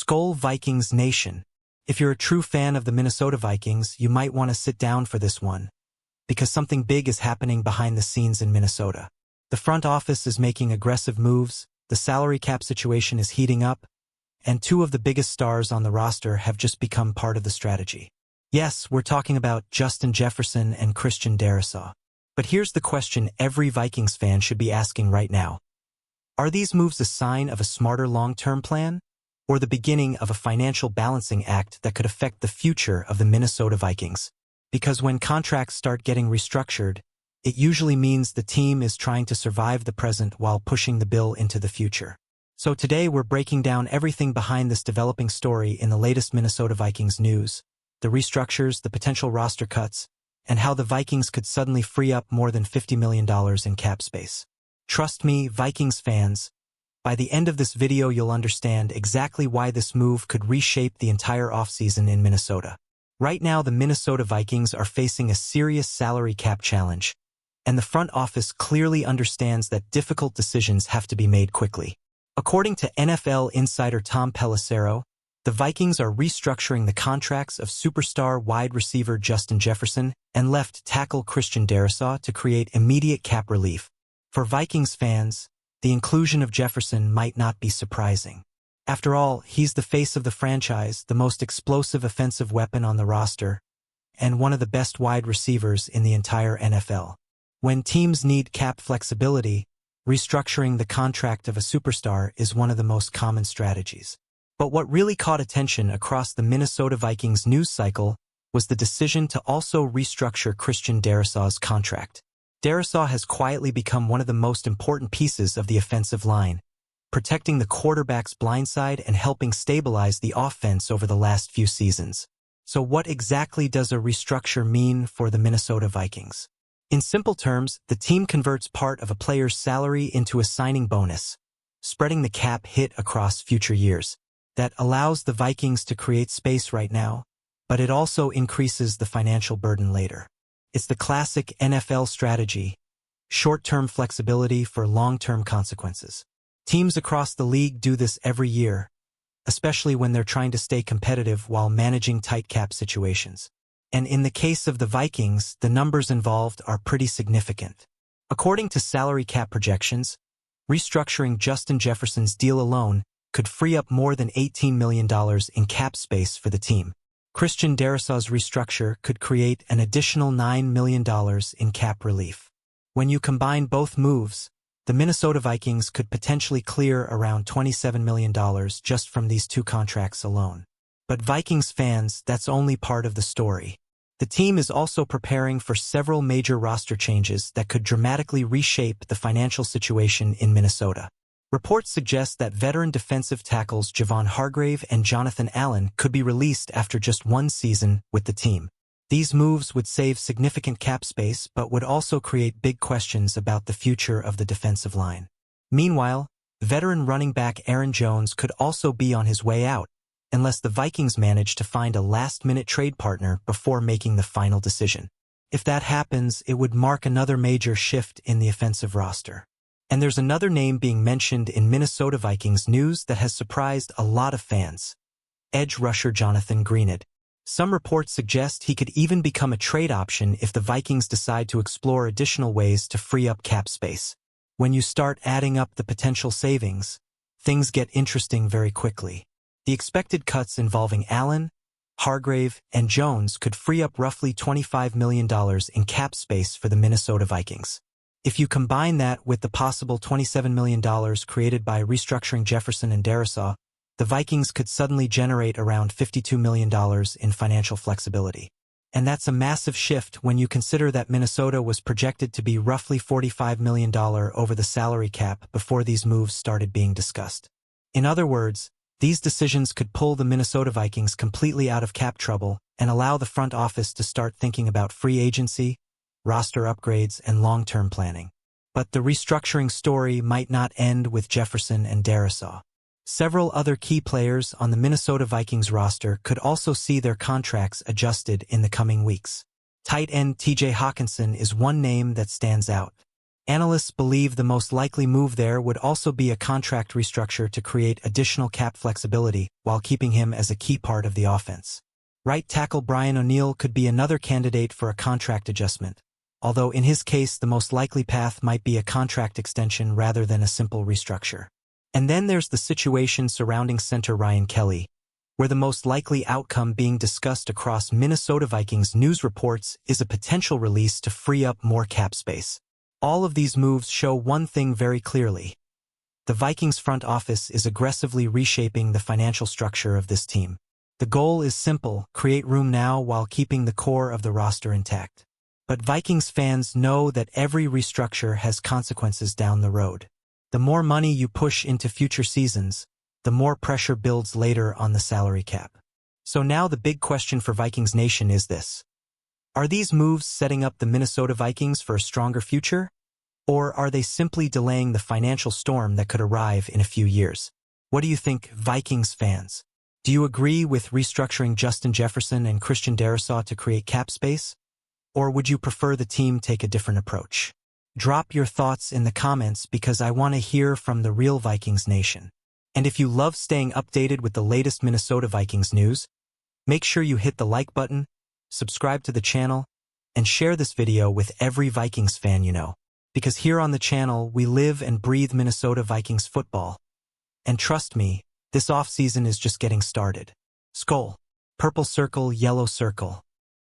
Skol Vikings Nation. If you're a true fan of the Minnesota Vikings, you might want to sit down for this one, because something big is happening behind the scenes in Minnesota. The front office is making aggressive moves, the salary cap situation is heating up, and two of the biggest stars on the roster have just become part of the strategy. Yes, we're talking about Justin Jefferson and Christian Darrisaw. But here's the question every Vikings fan should be asking right now. Are these moves a sign of a smarter long-term plan, or the beginning of a financial balancing act that could affect the future of the Minnesota Vikings? Because when contracts start getting restructured, it usually means the team is trying to survive the present while pushing the bill into the future. So today we're breaking down everything behind this developing story in the latest Minnesota Vikings news, the restructures, the potential roster cuts, and how the Vikings could suddenly free up more than $50 million in cap space. Trust me, Vikings fans, by the end of this video you'll understand exactly why this move could reshape the entire offseason in Minnesota. Right now the Minnesota Vikings are facing a serious salary cap challenge, and the front office clearly understands that difficult decisions have to be made quickly. According to NFL insider Tom Pelissero, the Vikings are restructuring the contracts of superstar wide receiver Justin Jefferson and left tackle Christian Darrisaw to create immediate cap relief. For Vikings fans, the inclusion of Jefferson might not be surprising. After all, he's the face of the franchise, the most explosive offensive weapon on the roster, and one of the best wide receivers in the entire NFL. When teams need cap flexibility, restructuring the contract of a superstar is one of the most common strategies. But what really caught attention across the Minnesota Vikings news cycle was the decision to also restructure Christian Darrisaw's contract. Darrisaw has quietly become one of the most important pieces of the offensive line, protecting the quarterback's blindside and helping stabilize the offense over the last few seasons. So what exactly does a restructure mean for the Minnesota Vikings? In simple terms, the team converts part of a player's salary into a signing bonus, spreading the cap hit across future years. That allows the Vikings to create space right now, but it also increases the financial burden later. It's the classic NFL strategy, short-term flexibility for long-term consequences. Teams across the league do this every year, especially when they're trying to stay competitive while managing tight cap situations. And in the case of the Vikings, the numbers involved are pretty significant. According to salary cap projections, restructuring Justin Jefferson's deal alone could free up more than $18 million in cap space for the team. Christian Darrisaw's restructure could create an additional $9 million in cap relief. When you combine both moves, the Minnesota Vikings could potentially clear around $27 million just from these two contracts alone. But Vikings fans, that's only part of the story. The team is also preparing for several major roster changes that could dramatically reshape the financial situation in Minnesota. Reports suggest that veteran defensive tackles Javon Hargrave and Jonathan Allen could be released after just one season with the team. These moves would save significant cap space but would also create big questions about the future of the defensive line. Meanwhile, veteran running back Aaron Jones could also be on his way out, unless the Vikings manage to find a last-minute trade partner before making the final decision. If that happens, it would mark another major shift in the offensive roster. And there's another name being mentioned in Minnesota Vikings news that has surprised a lot of fans: edge rusher Jonathan Greenard. Some reports suggest he could even become a trade option if the Vikings decide to explore additional ways to free up cap space. When you start adding up the potential savings, things get interesting very quickly. The expected cuts involving Allen, Hargrave, and Jones could free up roughly $25 million in cap space for the Minnesota Vikings. If you combine that with the possible $27 million created by restructuring Jefferson and Darrisaw, the Vikings could suddenly generate around $52 million in financial flexibility. And that's a massive shift when you consider that Minnesota was projected to be roughly $45 million over the salary cap before these moves started being discussed. In other words, these decisions could pull the Minnesota Vikings completely out of cap trouble and allow the front office to start thinking about free agency, roster upgrades, and long-term planning. But the restructuring story might not end with Jefferson and Darrisaw. Several other key players on the Minnesota Vikings roster could also see their contracts adjusted in the coming weeks. Tight end T.J. Hockenson is one name that stands out. Analysts believe the most likely move there would also be a contract restructure to create additional cap flexibility while keeping him as a key part of the offense. Right tackle Brian O'Neill could be another candidate for a contract adjustment, although in his case the most likely path might be a contract extension rather than a simple restructure. And then there's the situation surrounding center Ryan Kelly, where the most likely outcome being discussed across Minnesota Vikings news reports is a potential release to free up more cap space. All of these moves show one thing very clearly. The Vikings front office is aggressively reshaping the financial structure of this team. The goal is simple: create room now while keeping the core of the roster intact. But Vikings fans know that every restructure has consequences down the road. The more money you push into future seasons, the more pressure builds later on the salary cap. So now the big question for Vikings Nation is this: are these moves setting up the Minnesota Vikings for a stronger future? Or are they simply delaying the financial storm that could arrive in a few years? What do you think, Vikings fans? Do you agree with restructuring Justin Jefferson and Christian Darrisaw to create cap space? Or would you prefer the team take a different approach? Drop your thoughts in the comments because I want to hear from the real Vikings Nation. And if you love staying updated with the latest Minnesota Vikings news, make sure you hit the like button, subscribe to the channel, and share this video with every Vikings fan you know. Because here on the channel, we live and breathe Minnesota Vikings football. And trust me, this offseason is just getting started. Skol. Purple circle, yellow circle.